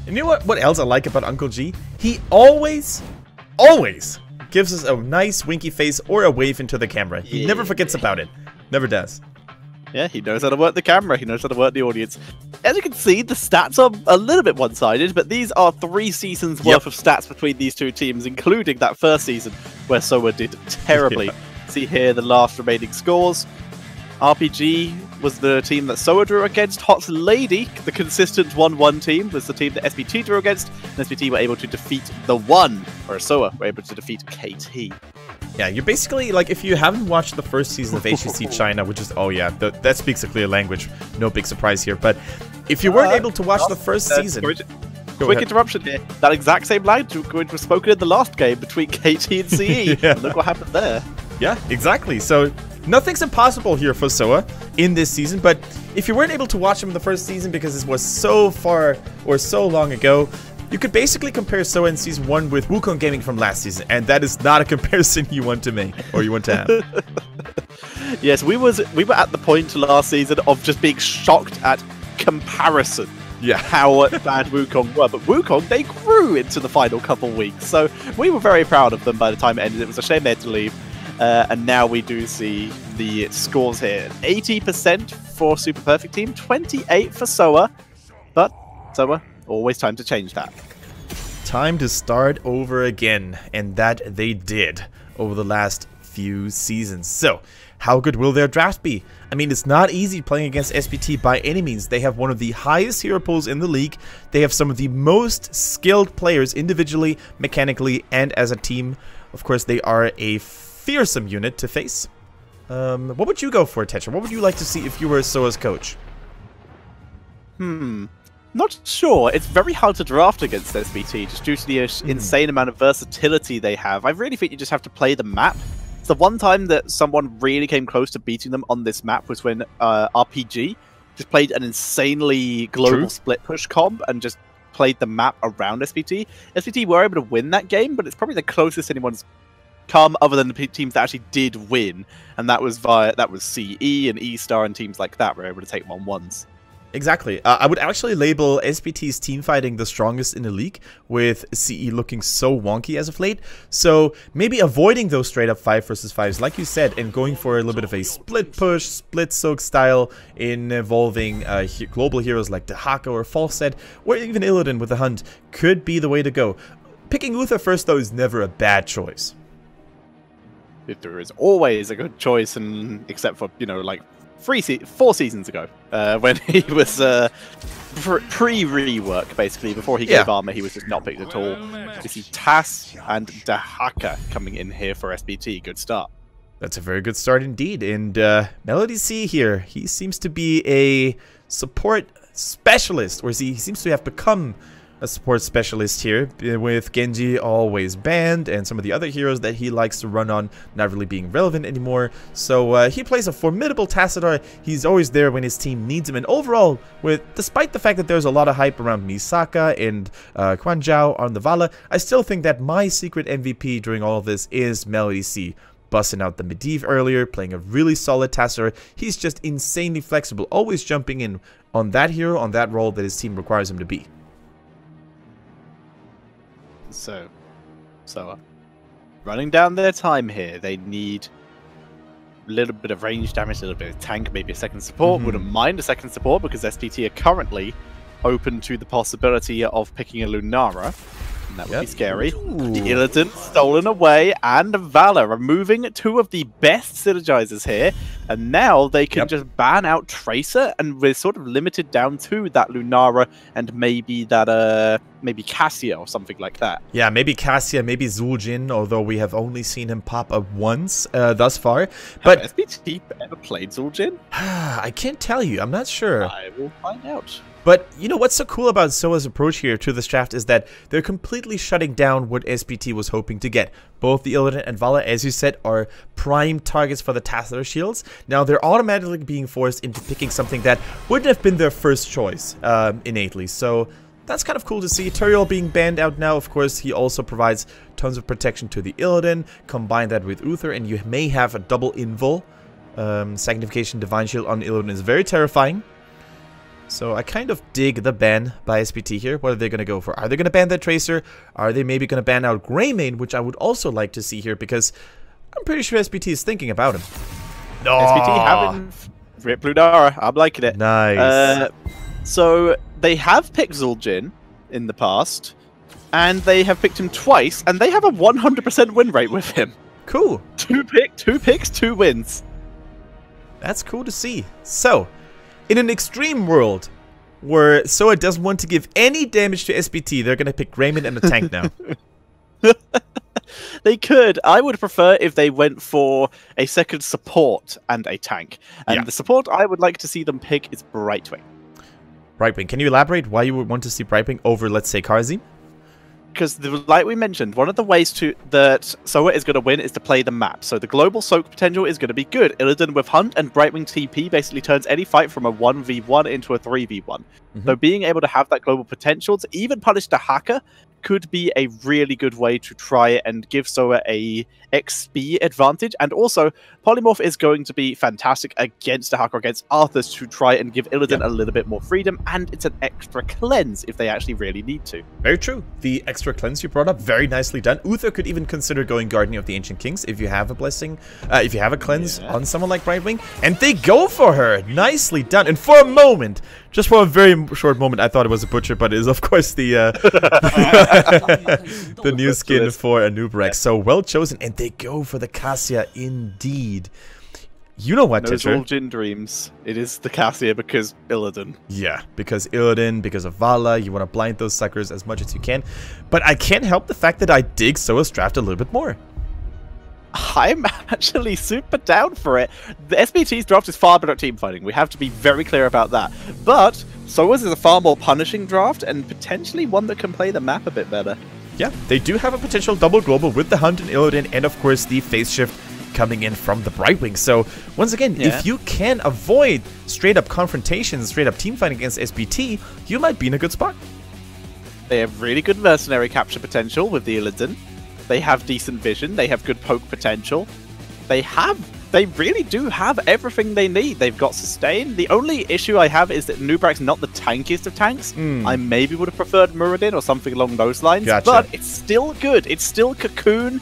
And you know what else I like about Uncle G? He always gives us a nice winky face or a wave into the camera. He never forgets about it. Never does. Yeah, he knows how to work the camera. He knows how to work the audience. As you can see, the stats are a little bit one-sided, but these are 3 seasons worth of stats between these two teams, including that first season where SoA did terribly. See here the last remaining scores. RPG was the team that SoA drew against. Hot Lady, the consistent 1-1 team, was the team that SPT drew against. And SPT were able to defeat the One, or SoA were able to defeat KT. Yeah, you're basically, like, if you haven't watched the first season of HGC China, which is, oh yeah, that speaks a clear language, no big surprise here, but if you weren't able to watch the first season... Quick interruption here. That exact same language was spoken in the last game between KT and CE. Yeah. Look what happened there. Yeah, exactly. So nothing's impossible here for SoA in this season, but if you weren't able to watch them in the first season because it was so far or so long ago, you could basically compare SoA in Season 1 with Wukong Gaming from last season, and that is not a comparison you want to make, or you want to have. Yes, we were at the point last season of just being shocked at comparison. Yeah. How bad Wukong were. But Wukong, they grew into the final couple weeks, so we were very proud of them by the time it ended. It was a shame they had to leave. And now we do see the scores here. 80% for Super Perfect Team, 28 for SoA. But SoA, always time to change that. Time to start over again, and that they did over the last few seasons. So, how good will their draft be? I mean, it's not easy playing against SPT by any means. They have one of the highest hero pools in the league. They have some of the most skilled players individually, mechanically, and as a team. Of course, they are a fearsome unit to face. What would you go for, Tetra? What would you like to see if you were SoA's coach? Not sure. It's very hard to draft against SPT just due to the insane amount of versatility they have. I really think you just have to play the map. The one time that someone really came close to beating them on this map was when RPG just played an insanely global split push comp and just played the map around SPT. SPT were able to win that game, but it's probably the closest anyone's come other than the teams that actually did win, and that was CE and E-Star and teams like that were able to take 1-1s. Exactly. I would actually label SPT's team fighting the strongest in the league, with CE looking so wonky as of late. So maybe avoiding those straight up 5 versus 5s, like you said, and going for a little bit of a split push, split soak style involving global heroes like Dehaka or Falset, or even Illidan with the Hunt could be the way to go. Picking Uther first, though, is never a bad choice. There is always a good choice, and except for, you know, like 4 seasons ago, when he was pre-rework, basically, before he gave armor, he was just not picked at all. You see TAS and Dehaka coming in here for SPT. Good start. That's a very good start indeed. And Melody C here, he seems to be a support specialist, or he seems to have become a support specialist here, with Genji always banned and some of the other heroes that he likes to run on not really being relevant anymore. So he plays a formidable Tassadar. He's always there when his team needs him, and overall, despite the fact that there's a lot of hype around Misaka and Quan Zhao on the Vala, I still think that my secret MVP during all of this is Melody C. Busting out the Medivh earlier, playing a really solid Tassadar. He's just insanely flexible, always jumping in on that hero, on that role that his team requires him to be. So running down their time here, they need a little bit of range damage, a little bit of tank, maybe a second support. Wouldn't mind a second support because SPT are currently open to the possibility of picking a Lunara. And that would be scary. The Illidan stolen away, and Valor removing 2 of the best synergizers here. And now they can just ban out Tracer, and we're sort of limited down to that Lunara and maybe that maybe Cassia or something like that. Yeah, maybe Cassia, maybe Zul'jin, although we have only seen him pop up once thus far. But has SPT ever played Zul'jin? I can't tell you. I'm not sure. I will find out. But, you know, what's so cool about SoA's approach here to this draft is that they're completely shutting down what SPT was hoping to get. Both the Illidan and Vala, as you said, are prime targets for the Tassadar shields. Now, they're automatically being forced into picking something that wouldn't have been their first choice, innately. So, that's kind of cool to see. Turiel being banned out now, of course, he also provides tons of protection to the Illidan. Combine that with Uther, and you may have a double invul. Sanctification Divine Shield on Illidan is very terrifying. So I kind of dig the ban by SPT here. What are they going to go for? Are they going to ban that Tracer? Are they maybe going to ban out Greymane, which I would also like to see here because I'm pretty sure SPT is thinking about him. No. SPT having Rip Lunara. I'm liking it. Nice. So they have picked Zul'jin in the past, and they have picked him twice, and they have a 100% win rate with him. Cool. Two picks, 2 wins. That's cool to see. So, in an extreme world where SoA doesn't want to give any damage to SPT, they're going to pick Greymane and a tank now. They could. I would prefer if they went for a second support and a tank. And the support I would like to see them pick is Brightwing. Brightwing. Can you elaborate why you would want to see Brightwing over, let's say, Karzim? Because, like we mentioned, one of the ways that SoA is going to win is to play the map. So the global soak potential is going to be good. Illidan with Hunt and Brightwing TP basically turns any fight from a 1v1 into a 3v1. So being able to have that global potential to even punish the hacker could be a really good way to try and give SoA a XP advantage. And also, Polymorph is going to be fantastic against the hacker, against Arthas, to try and give Illidan a little bit more freedom, and it's an extra cleanse if they actually really need to. Very true. The extra cleanse you brought up, very nicely done. Uther could even consider going Guardian of the Ancient Kings if you have a blessing, if you have a cleanse on someone like Brightwing, and they go for her. Nicely done. And for a moment, just for a very short moment, I thought it was a Butcher, but it is of course the the new skin for Anubarak. So well chosen, and they go for the Cassia indeed. You know what, Those Zul'jin dreams. It is the Cassia because Illidan. Yeah, because Illidan, because of Vala, you want to blind those suckers as much as you can. But I can't help the fact that I dig SoA's draft a little bit more. I'm actually super down for it. The SPT's draft is far better at teamfighting. We have to be very clear about that. But SoA's is a far more punishing draft and potentially one that can play the map a bit better. Yeah, they do have a potential double global with the Hunt and Illidan, and of course the phase shift coming in from the Brightwing. So once again, if you can avoid straight up confrontations, straight up teamfighting against SPT, you might be in a good spot. They have really good mercenary capture potential with the Illidan. They have decent vision. They have good poke potential. They really do have everything they need. They've got sustain. The only issue I have is that Anubarak's not the tankiest of tanks. I maybe would have preferred Muradin or something along those lines. But it's still good. It's still Cocoon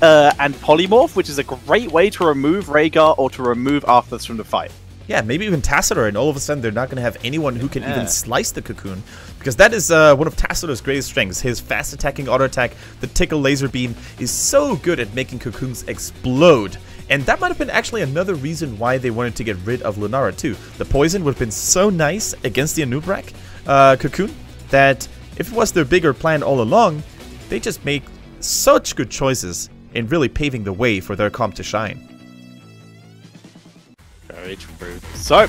and Polymorph, which is a great way to remove Rhaegar or to remove Arthas from the fight. Yeah, maybe even Tassadar, and all of a sudden they're not going to have anyone who can even slice the Cocoon. Because that is one of Tassadar's greatest strengths. His fast attacking auto attack, the Tickle Laser Beam, is so good at making Cocoons explode. And that might have been actually another reason why they wanted to get rid of Lunara too. The poison would have been so nice against the Anubarak Cocoon that if it was their bigger plan all along, they just make such good choices in really paving the way for their comp to shine. Very true. So,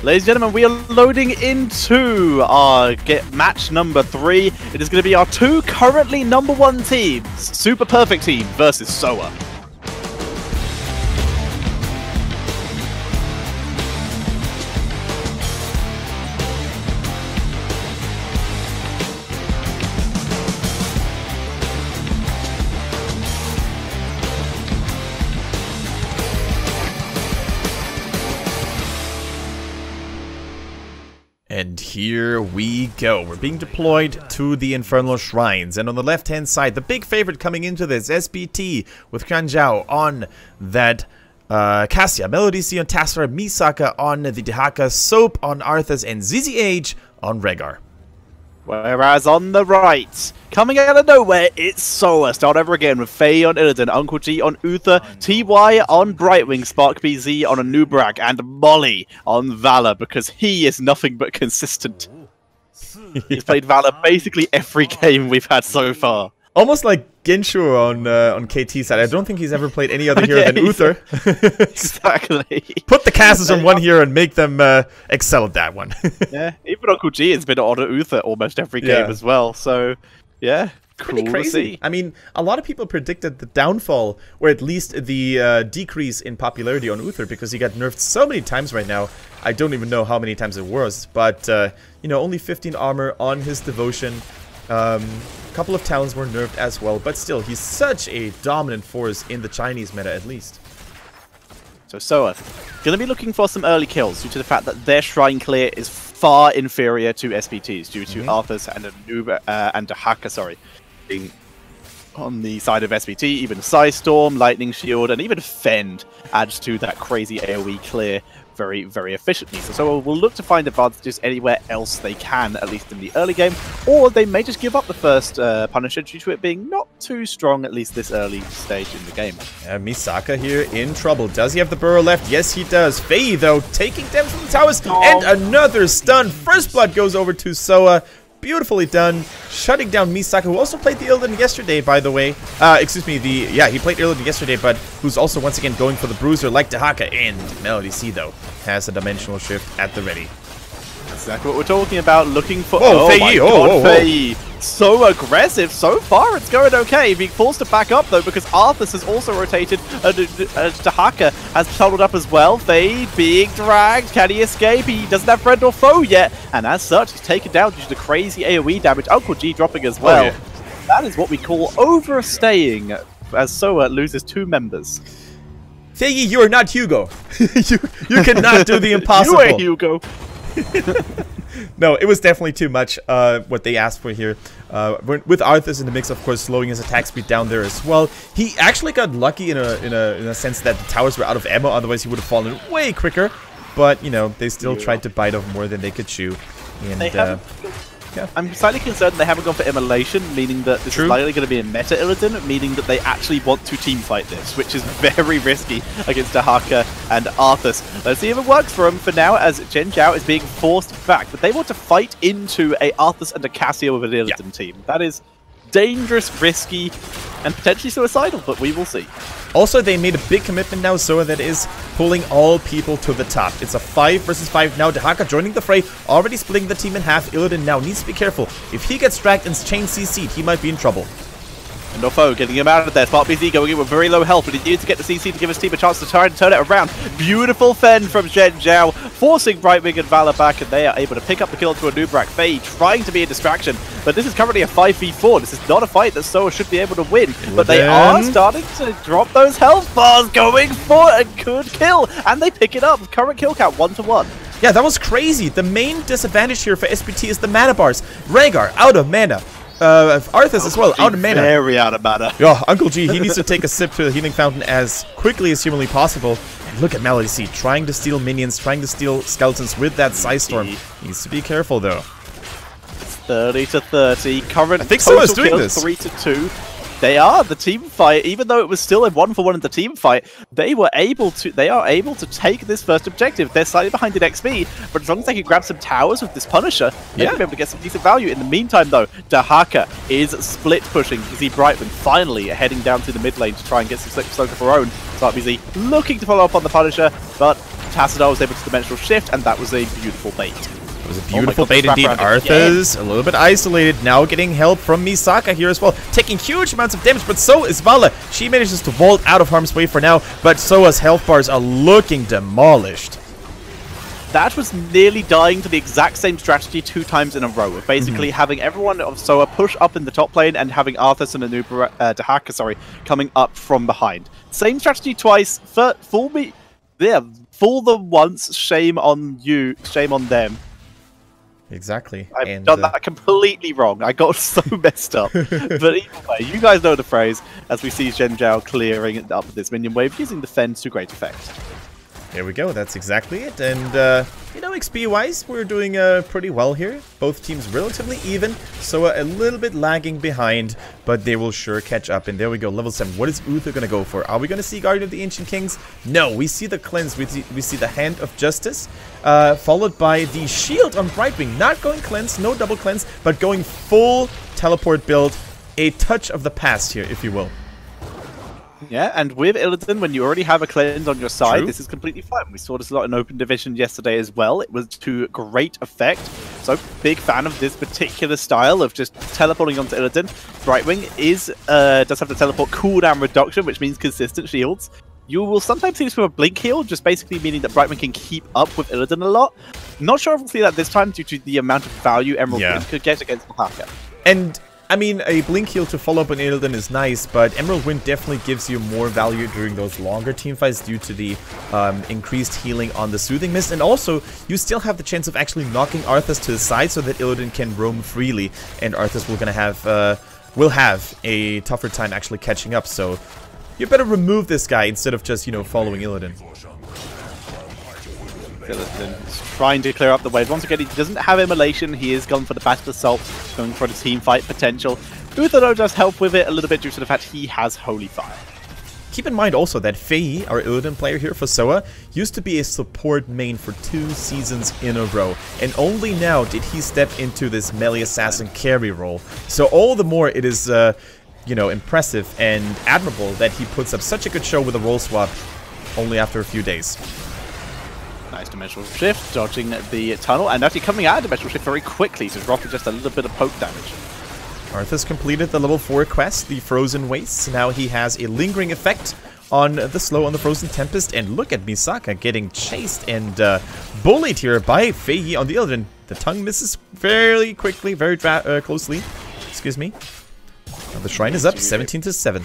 ladies and gentlemen, we are loading into our match number 3. It is going to be our 2 currently #1 teams, Super Perfect Team versus SoA. And here we go. We're being deployed to the Infernal Shrines. And on the left-hand side, the big favorite coming into this, SPT, with Kranjao on that Cassia, Melody C on Tassadar, Misaka on the Dehaka, Soap on Arthas, and ZZH on Rhaegar. Whereas on the right, coming out of nowhere, it's SoA. Start over again with Faye on Illidan, Uncle G on Uther, TY on Brightwing, Spark BZ on Anubarak, and Molly on Valor, because he is nothing but consistent. He's played Valor basically every game we've had so far. Almost like Genshu on KT side. I don't think he's ever played any other hero than Uther. Exactly. Put the casters on one hero and make them excel at that one. Yeah, even Uncle G has been on Uther almost every game as well. So, yeah, cool crazy. To see. I mean, a lot of people predicted the downfall, or at least the decrease in popularity on Uther, because he got nerfed so many times right now. I don't even know how many times it was, but you know, only 15 armor on his devotion. A couple of talents were nerfed as well, but still, he's such a dominant force in the Chinese meta, at least. So SoA, going to be looking for some early kills due to the fact that their Shrine Clear is far inferior to SPTs due to Arthas and Dahaka, sorry, being on the side of SPT. Even Psystorm, Lightning Shield, and even Fend adds to that crazy AoE clear very, very efficiently. So we'll look to find advantages anywhere else they can, at least in the early game, or they may just give up the first Punisher due to it being not too strong, at least this early stage in the game. Misaka here in trouble. Does he have the burrow left? Yes, he does. Faye, though, taking damage from the towers, and another stun. First blood goes over to SoA. Beautifully done, shutting down Misaka, who also played the Illidan yesterday, by the way. Excuse me, he played Illidan yesterday, but who's also once again going for the bruiser like Dahaka. And Melody C, though, has a dimensional shift at the ready. Exactly what we're talking about, looking for... Oh, my God, Faye! So aggressive. So far, it's going okay. Being forced to back up, though, because Arthas has also rotated. Dahaka has tunneled up as well. Faye being dragged. Can he escape? He doesn't have friend or foe yet. And as such, he's taken down due to the crazy AoE damage. Uncle G dropping as well. Oh, yeah. That is what we call overstaying, as SoA loses 2 members. Faye, you are not Hugo. you cannot do the impossible. You are Hugo. No, it was definitely too much what they asked for here. With Arthas in the mix, of course, slowing his attack speed down there as well. He actually got lucky in a sense that the towers were out of ammo, otherwise he would have fallen way quicker. But, you know, they still tried to bite off more than they could chew. And, I'm slightly concerned they haven't gone for immolation, meaning that this is likely going to be a meta Illidan, meaning that they actually want to teamfight this, which is very risky against Dahaka and Arthas. Let's see if it works for him for now, as Jen Zhao is being forced back, but they want to fight into a Arthas and a Cassio with an Illidan team. That is dangerous, risky, and potentially suicidal, but we will see. Also, they made a big commitment now, SoA, that is pulling all people to the top. It's a 5 versus 5 now. Dahaka joining the fray, already splitting the team in half. Illidan now needs to be careful. If he gets dragged and chain CC'd, he might be in trouble. And Nofo getting him out of there. Smart BZ going in with very low health, but he needs to get the CC to give his team a chance to try and turn it around. Beautiful fend from Zhen Zhao, forcing Brightwing and Valor back, and they are able to pick up the kill to a Nubrak. Faye trying to be a distraction, but this is currently a 5v4. This is not a fight that SoA should be able to win, but they are starting to drop those health bars, going for a good kill, and they pick it up. Current kill count 1-1. Yeah, that was crazy. The main disadvantage here for SPT is the mana bars. Rhaegar, out of mana. Arthas as well, out of mana. Very out of mana. Yeah, Uncle G, he needs to take a sip to the healing fountain as quickly as humanly possible. And look at Melody C, trying to steal minions, trying to steal skeletons with that Psystorm. Needs to be careful, though. It's 30-30. Current I think someone's doing this. 3-2. They are the team fight, even though it was still a 1-for-1 in the team fight. They are able to take this first objective. They're slightly behind in XP, but as long as they can grab some towers with this Punisher, they can be able to get some decent value. In the meantime, though, Dahaka is split pushing. You see Brightman finally heading down to the mid lane to try and get some Soak of her own. Smart BZ looking to follow up on the Punisher, but Tassadar was able to dimensional shift, and that was a beautiful bait. It was a beautiful bait indeed. Arthas a little bit isolated, now getting help from Misaka here as well, taking huge amounts of damage, but so is Vala. She manages to vault out of harm's way for now, but SoA's health bars are looking demolished. That was nearly dying to the exact same strategy 2 times in a row, of basically having everyone of SoA push up in the top lane and having Arthas and Dahaka, coming up from behind. Same strategy twice. Fool me. Yeah, fool them once, shame on you, shame on them. Exactly. I've done that completely wrong. I got so messed up. But either way, you guys know the phrase, as we see Zhen Zhao clearing up this minion wave, using the fence to great effect. There we go, that's exactly it. And, you know, XP-wise, we're doing pretty well here. Both teams relatively even, so a little bit lagging behind, but they will sure catch up. And there we go, level 7. What is Uther going to go for? Are we going to see Guardian of the Ancient Kings? No, we see the Cleanse, we see the Hand of Justice, followed by the Shield on Brightwing. Not going Cleanse, no double Cleanse, but going full teleport build. A touch of the past here, if you will. Yeah, and with Illidan, when you already have a cleanse on your side, this is completely fine. We saw this a lot in Open Division yesterday as well. It was to great effect. So, big fan of this particular style of just teleporting onto Illidan. Brightwing does have the teleport cooldown reduction, which means consistent shields. You will sometimes see this with a blink heal, just basically meaning that Brightwing can keep up with Illidan a lot. Not sure if we'll see that this time due to the amount of value Emerald could get against Mahaka. And I mean, a Blink heal to follow up on Illidan is nice, but Emerald Wind definitely gives you more value during those longer team fights due to the increased healing on the Soothing Mist. And also, you still have the chance of actually knocking Arthas to the side so that Illidan can roam freely. And Arthas will have a tougher time actually catching up. So, you better remove this guy instead of just, you know, following Illidan. Illidan is trying to clear up the wave. Once again, he doesn't have Immolation. He is gone for the Battle Assault, going for the team fight potential. Uther does help with it a little bit due to the fact he has Holy Fire. Keep in mind also that Fei, our Illidan player here for SoA, used to be a support main for 2 seasons in a row. And only now did he step into this melee assassin carry role. So all the more it is, you know, impressive and admirable that he puts up such a good show with a role swap only after a few days. Nice Dimensional Shift, dodging the tunnel, and actually coming out of Dimensional Shift very quickly to drop just a little bit of poke damage. Arthas completed the level 4 quest, the Frozen Wastes. Now he has a lingering effect on the slow on the Frozen Tempest, and look at Misaka getting chased and bullied here by Fei on the Illidan. The tongue misses fairly quickly, very closely. Excuse me. Now the shrine is up, 17-7.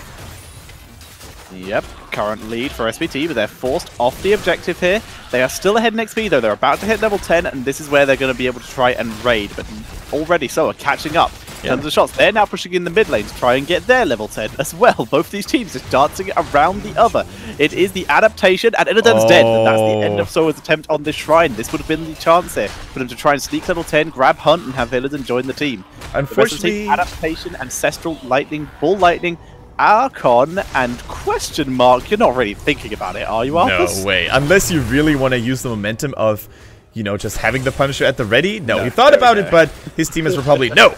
Yep, current lead for SPT, but they're forced off the objective here. They are still ahead in XP though, they're about to hit level 10, and this is where they're going to be able to try and raid, but already SoA catching up. In terms of shots, they're now pushing in the mid lane to try and get their level 10 as well. Both these teams just dancing around the other. It is the adaptation, and Illidan's dead, and that's the end of SoA's attempt on this shrine. This would have been the chance here for them to try and sneak level 10, grab Hunt, and have Illidan join the team. Unfortunately, adaptation, Ancestral, Lightning, Bull Lightning, Archon, and question mark. You're not really thinking about it, are you, Arthas? No way. Unless you really want to use the momentum of, you know, just having the Punisher at the ready. No, he thought about it, but his teammates were probably, no.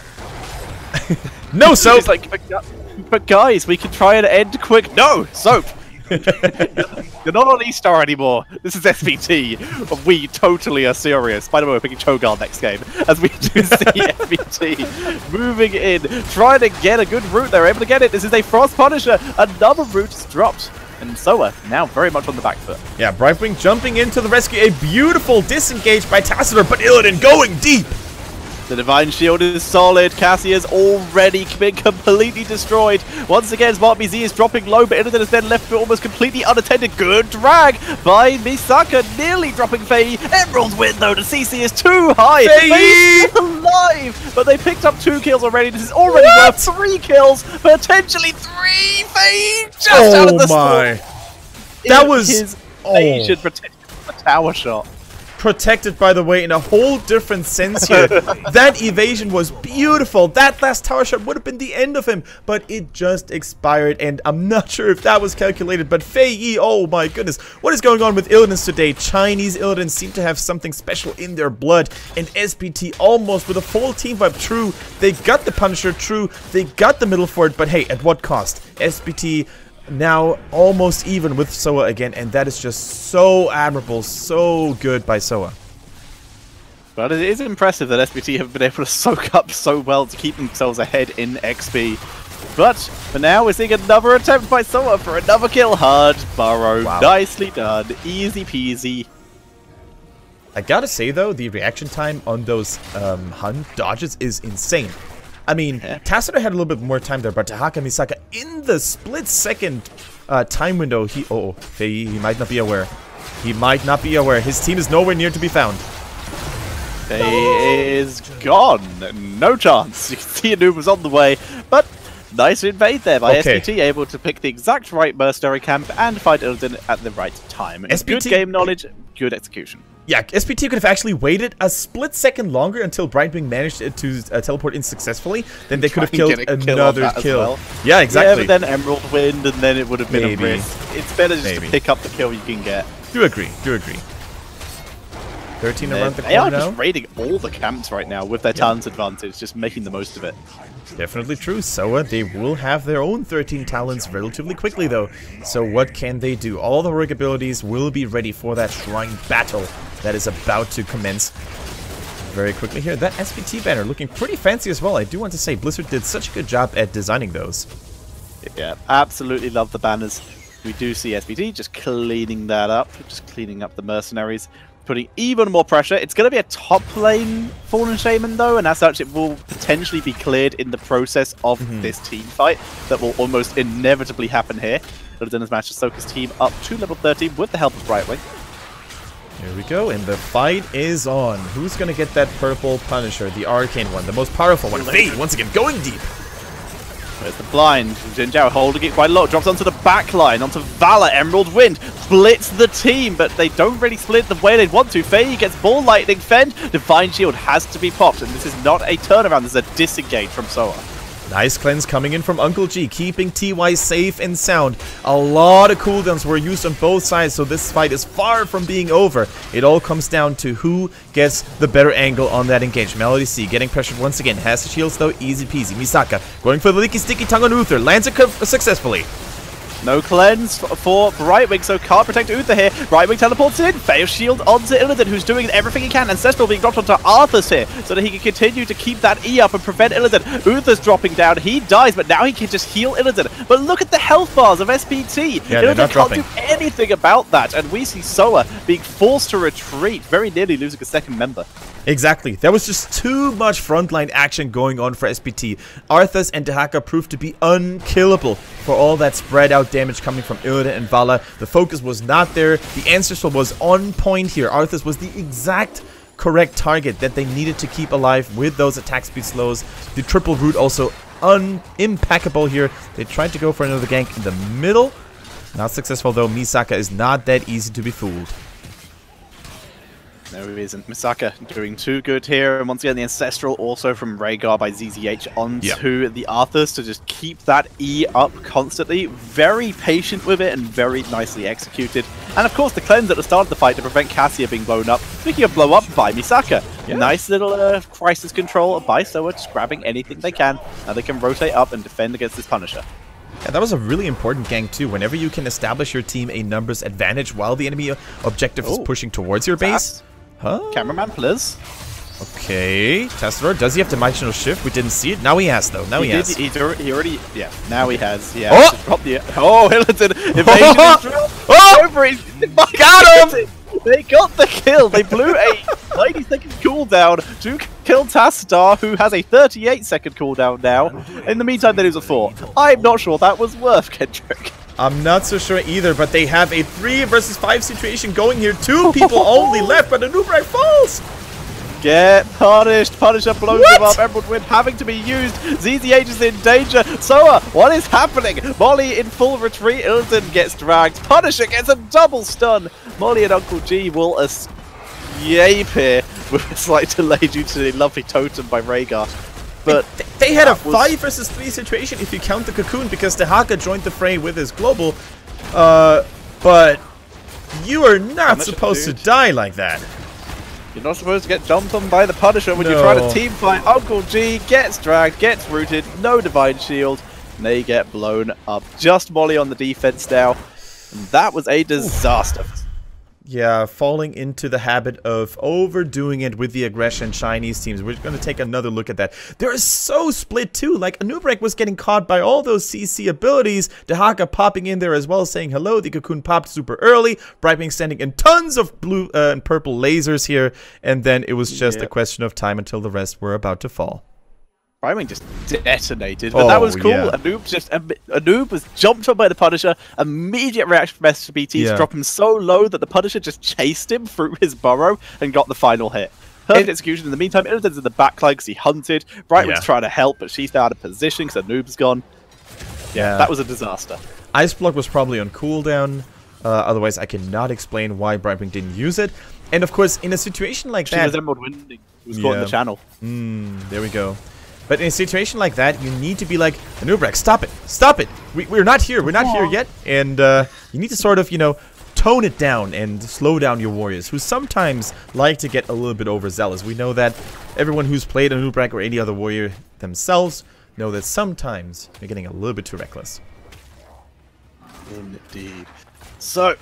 No, Soap! It's like, but guys, we can try and end quick. No, Soap! You're not on E-Star anymore. This is SPT. We totally are serious. By the way, we're picking Cho'Gall next game, as we do see SPT moving in, trying to get a good route. They're able to get it. This is a Frost Punisher. Another route is dropped. And SoA now very much on the back foot. Yeah, Brightwing jumping into the rescue. A beautiful disengage by Tassadar, but Illidan going deep. The Divine Shield is solid. Cassia's already been completely destroyed. Once again, Smart BZ is dropping low, but Illidan has been left almost completely unattended. Good drag by Misaka, nearly dropping Fei. Emerald's win, though. The CC is too high. Fei's still alive, but they picked up 2 kills already. This is already worth 3 kills, potentially 3. Fei just out of the storm. That was his Asian protection from the tower shot. Protected, by the way, in a whole different sense here. That evasion was beautiful. That last tower shot would have been the end of him, but it just expired, and I'm not sure if that was calculated, but Fei, oh my goodness. What is going on with Illidans today? Chinese Illidans seem to have something special in their blood, and SPT almost with a full team vibe. True, they got the Punisher, true, they got the middle fort, but hey, at what cost? SPT now almost even with SoA again, and that is just so admirable, so good by SoA. But it is impressive that SPT have been able to soak up so well to keep themselves ahead in XP. But for now, we're seeing another attempt by SoA for another kill. Hard burrow, nicely done, easy peasy. I gotta say though, the reaction time on those Hun dodges is insane. I mean, Tassadar had a little bit more time there, but Tahaka Misaka, in the split-second time window, Fei, he might not be aware. He might not be aware. His team is nowhere near to be found. Fei is gone. No chance. You can see Anub was on the way, but nice invade there by SPT, able to pick the exact right mercenary camp and find Illidan at the right time. SPT, good game knowledge, good execution. Yeah, SPT could have actually waited a split second longer until Brightwing managed to teleport in successfully. Then they could have killed another kill. Well. Yeah, exactly. Yeah, but then Emerald wind, and then it would have been a risk. It's better just to pick up the kill you can get. Do agree. 13 around the corner now. They are just raiding all the camps right now with their talent advantage, just making the most of it. Definitely true. SoA, they will have their own 13 talents relatively quickly, though. So what can they do? All the heroic abilities will be ready for that shrine battle that is about to commence very quickly here. That SPT banner looking pretty fancy as well. I do want to say Blizzard did such a good job at designing those. Yeah, absolutely love the banners. We do see SPT just cleaning that up, just cleaning up the mercenaries. putting even more pressure. It's going to be a top lane Fallen Shaman, though, and as such, it will potentially be cleared in the process of this team fight that will almost inevitably happen here. Illidan has managed to soak his team up to level 13 with the help of Brightwing. Here we go, and the fight is on. Who's going to get that purple Punisher, the arcane one, the most powerful one? Fade, once again, going deep. There's the blind. Jin Zhao holding it quite low. Drops onto the back line, onto Valor. Emerald Wind splits the team, but they don't really split the way they'd want to. Faye gets Ball Lightning Fend. Divine Shield has to be popped, and this is not a turnaround. This is a disengage from SoA. Nice cleanse coming in from Uncle G, keeping TY safe and sound. A lot of cooldowns were used on both sides, so this fight is far from being over. It all comes down to who gets the better angle on that engage. Melody C getting pressured once again. Has the shields though, easy peasy. Misaka going for the leaky sticky tongue on Uther. Lands it successfully. No cleanse for Brightwing, so can't protect Uther here. Brightwing teleports in, fails shield onto Illidan, who's doing everything he can. Ancestral being dropped onto Arthas here, so that he can continue to keep that E up and prevent Illidan. Uther's dropping down, he dies, but now he can just heal Illidan. But look at the health bars of SPT. Yeah, Illidan can't do anything about that, and we see SoA being forced to retreat, very nearly losing a second member. Exactly. There was just too much frontline action going on for SPT. Arthas and Dehaka proved to be unkillable for all that spread out damage coming from Illidan and Vala. The focus was not there. The Ancestral was on point here. Arthas was the exact correct target that they needed to keep alive with those attack speed slows. The triple root also impeccable here. They tried to go for another gank in the middle. Not successful though. Misaka is not that easy to be fooled. No, he isn't. Misaka doing too good here. And once again, the Ancestral also from Rhaegar by ZZH onto the Arthas to just keep that E up constantly. Very patient with it and very nicely executed. And of course, the cleanse at the start of the fight to prevent Cassia being blown up. Speaking of blow up by Misaka. Yeah. Nice little crisis control by SoA, just grabbing anything they can. Now they can rotate up and defend against this Punisher. Yeah, that was a really important gank too. Whenever you can establish your team a numbers advantage while the enemy objective is pushing towards your base. Huh? Cameraman, please. Okay. Testador, does he have Dimensional Shift? We didn't see it. Now he has, though. Now he has. He already, yeah, now he has. Yeah. Oh! Hilton, evasion over it. Got him! They got the kill. They blew a 90-second cooldown to kill Tastador, who has a 38-second cooldown now. In the meantime, they lose a 4. I'm not sure that was worth, Kendrick. I'm not so sure either, but they have a 3 versus 5 situation going here. 2 people only left, but Anubrak falls! Get punished. Punisher blows him up. Emerald Wind having to be used. ZZH is in danger. SoA, what is happening? Molly in full retreat. Illidan gets dragged. Punisher gets a double stun. Molly and Uncle G will escape here with a slight delay due to the lovely totem by Rhaegar. But they had a 5 versus 3 situation if you count the Cocoon, because Dehaka joined the fray with his global. But you are not supposed to die like that. You're not supposed to get jumped on by the Punisher when you're trying to team fight. Uncle G gets dragged, gets rooted, no Divine Shield, and they get blown up. Just Molly on the defense now. And that was a disaster. Yeah, falling into the habit of overdoing it with the aggression Chinese teams. We're going to take another look at that. They're so split too. Like, Anubrek was getting caught by all those CC abilities. Dehaka popping in there as well, saying hello. The Cocoon popped super early. Brightwing standing in tons of blue and purple lasers here. And then it was just a question of time until the rest were about to fall. Brightwing just detonated, but that was cool. Yeah. Anub was jumped on by the Punisher. Immediate reaction from SPT to drop him so low that the Punisher just chased him through his burrow and got the final hit. Perfect execution. In the meantime, Illidan's in the backline because he hunted. Brightwing's trying to help, but she's now out of position because Anub's gone. Yeah, that was a disaster. Ice Block was probably on cooldown. Otherwise, I cannot explain why Brightwing didn't use it. And of course, in a situation like that... She was Emerald Winding. It was caught in the channel. There we go. But in a situation like that, you need to be like, Anubrek, stop it! Stop it! We're not here! We're not here yet! And you need to sort of, you know, tone it down and slow down your warriors, who sometimes like to get a little bit overzealous. We know that everyone who's played Anubrek or any other warrior themselves know that sometimes you're getting a little bit too reckless. Indeed. So,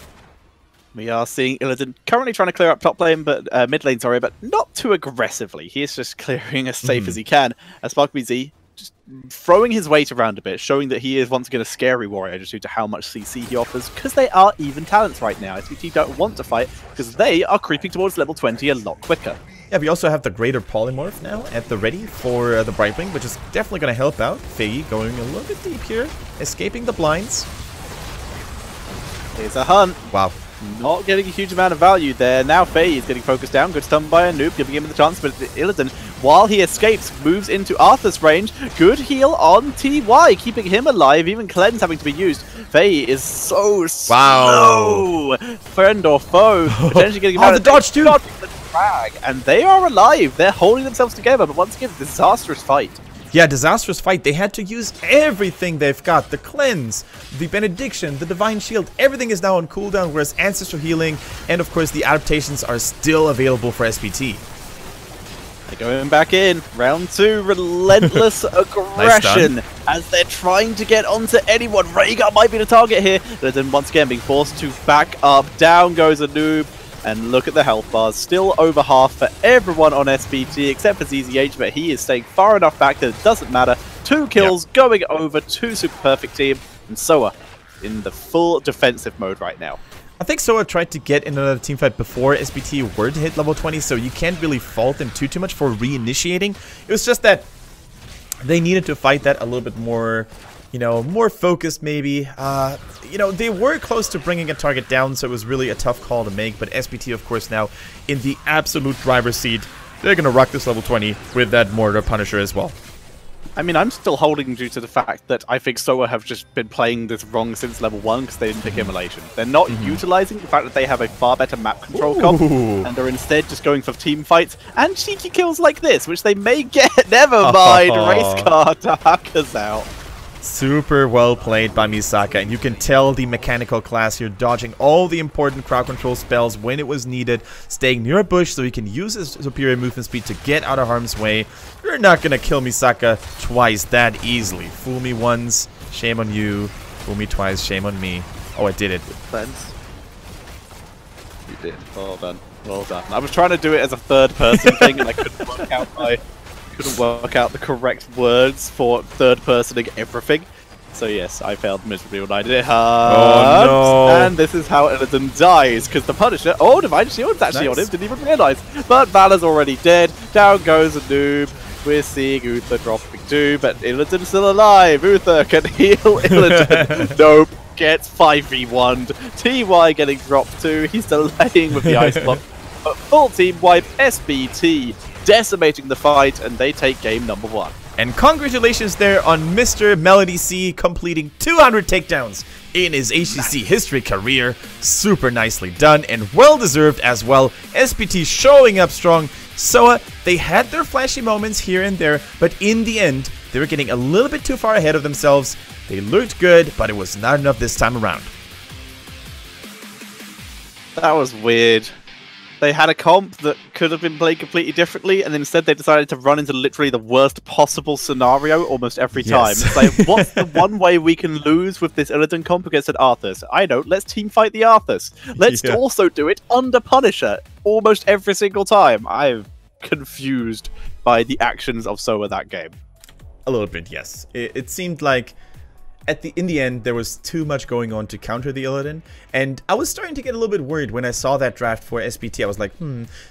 we are seeing Illidan currently trying to clear up top lane, but mid lane, sorry, but not too aggressively. He is just clearing as safe as he can. As SparkBZ just throwing his weight around a bit, showing that he is once again a scary warrior just due to how much CC he offers, because they are even talents right now. SPT don't want to fight because they are creeping towards level 20 a lot quicker. Yeah, we also have the greater polymorph now at the ready for the Brightwing, which is definitely going to help out. Faye going a little bit deep here, escaping the blinds. Here's a hunt. Wow. Not getting a huge amount of value there. Now Faye is getting focused down. Good stun by a noob, giving him the chance. But Illidan, while he escapes, moves into Arthur's range. Good heal on TY, keeping him alive. Even Cleanse having to be used. Faye is so slow. Friend or foe. Potentially getting the dodge too. And they are alive. They're holding themselves together. But once again, disastrous fight. Yeah, disastrous fight. They had to use everything they've got. The Cleanse, the Benediction, the Divine Shield. Everything is now on cooldown, whereas Ancestral Healing and, of course, the adaptations are still available for SPT. They're going back in. Round 2, relentless aggression as they're trying to get onto anyone. Rhaegar might be the target here. But then once again being forced to back up. Down goes a noob. And look at the health bars, still over half for everyone on SPT except for ZZH, but he is staying far enough back that it doesn't matter. 2 kills going over, 2 super perfect team, and SoA in the full defensive mode right now. I think SoA tried to get in another teamfight before SPT were to hit level 20, so you can't really fault them too much for reinitiating. It was just that they needed to fight that a little bit more, you know, more focused maybe. You know, they were close to bringing a target down, so it was really a tough call to make. But SPT, of course, now in the absolute driver's seat. They're going to rock this level 20 with that Mortar Punisher as well. I mean, I'm still holding due to the fact that I think SoA have just been playing this wrong since level 1 because they didn't pick Immolation. They're not utilizing the fact that they have a far better map control comp, and they're instead just going for team fights and cheeky kills like this, which they may get. Never mind, race car to hack us out. Super well played by Misaka, and you can tell the mechanical class here dodging all the important crowd control spells when it was needed, staying near a bush so he can use his superior movement speed to get out of harm's way. You're not gonna kill Misaka twice that easily. Fool me once, shame on you. Fool me twice, shame on me. Oh, I did it. Friends. You did. Well done. Well done. I was trying to do it as a third-person thing, and I couldn't work out the correct words for third-personing everything. So yes, I failed miserably when I did it. Oh no! And this is how Illidan dies, because the Punisher... Oh, Divine Shield's actually on him, didn't even realise. But Valor's already dead. Down goes a noob. We're seeing Uther dropping too, but Illidan's still alive. Uther can heal Illidan. Nope. Gets 5v1'd. TY getting dropped too. He's delaying with the ice block. But full team wipe, SPT decimating the fight, and they take game number 1. And congratulations there on Mr. Melody C completing 200 takedowns in his HGC history career. Super nicely done and well deserved as well. SPT showing up strong. SoA, they had their flashy moments here and there, but in the end, they were getting a little bit too far ahead of themselves. They looked good, but it was not enough this time around. That was weird. They had a comp that could have been played completely differently, and instead they decided to run into literally the worst possible scenario almost every time. It's like, what's the one way we can lose with this Illidan comp against an Arthas? I know, let's team fight the Arthas. Let's also do it under Punisher almost every single time. I'm confused by the actions of SoA that game. A little bit, yes. It seemed like in the end, there was too much going on to counter the Illidan, and I was starting to get a little bit worried when I saw that draft for SPT. I was like,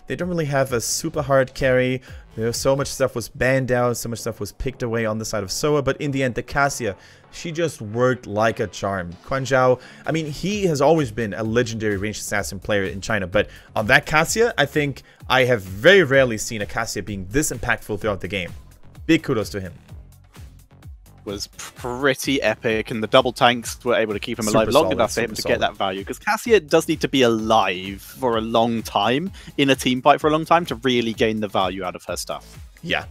they don't really have a super hard carry. There's so much stuff was banned out, so much stuff was picked away on the side of SoA, but in the end, the Cassia, she just worked like a charm. Quan Zhao, I mean, he has always been a legendary ranged assassin player in China, but on that Cassia, I think I have very rarely seen a Cassia being this impactful throughout the game. Big kudos to him. Was pretty epic, and the double tanks were able to keep him alive long enough for him to get that value, because Cassia does need to be alive for a long time in a team fight for a long time to really gain the value out of her stuff. Yeah.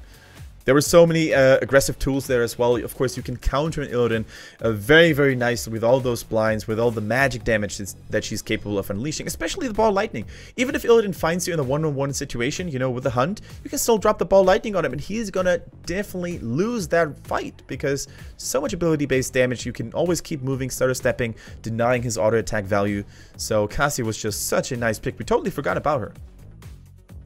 There were so many aggressive tools there as well. Of course, you can counter an Illidan very, very nicely with all those blinds, with all the magic damage that she's capable of unleashing, especially the ball lightning. Even if Illidan finds you in a one-on-one situation, you know, with the hunt, you can still drop the ball lightning on him, and he's gonna definitely lose that fight because so much ability-based damage. You can always keep moving, stutter stepping, denying his auto attack value. So Cassie was just such a nice pick. We totally forgot about her.